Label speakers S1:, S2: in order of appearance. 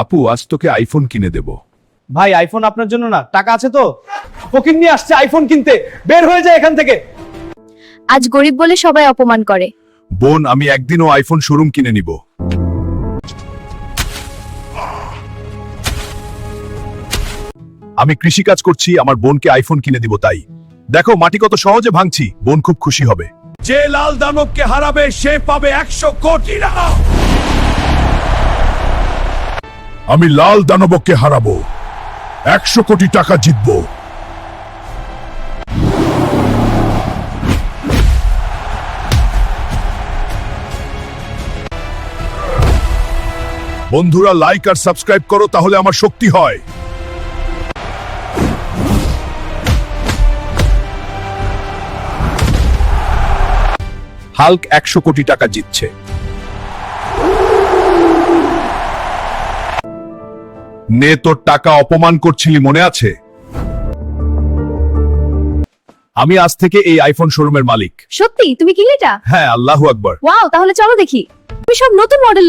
S1: আপু আজ তোকে আইফোন কিনে দেব।
S2: ভাই আইফোন আপনার জন্য না, টাকা আছে তো। ফকির নিয়ে আসছে আইফোন কিনতে, বের হয়ে যায় এখান থেকে।
S3: আজ গরিব বলে সবাই অপমান করে।
S1: বোন আমি একদিনও আইফোন শোরুম কিনে নিব। আমি কৃষিকাজ করছি, আমার বোনকে আইফোন কিনে দিব। তাই দেখো মাটি কত সহজে ভাঙছি, বোন খুব খুশি হবে। যে লাল দানবকে হারাবে সে পাবে 100 কোটি টাকা। আমি লাল দানবকে হারাবো, 100 কোটি টাকা জিতবো। বন্ধুরা লাইক আর সাবস্ক্রাইব করো, তাহলে আমার শক্তি হয়। হাল্ক 100 কোটি টাকা জিতছে। নে তোর টাকা অপমান করছিলি, মনে আছে? আমি আজ থেকে এই আইফোন শোরুমের মালিক।
S3: সত্যি তুমি কিনলে এটা?
S1: হ্যাঁ, আল্লাহু আকবার।
S3: ওয়াও, তাহলে চলো দেখি। তুমি সব নতুন মডেল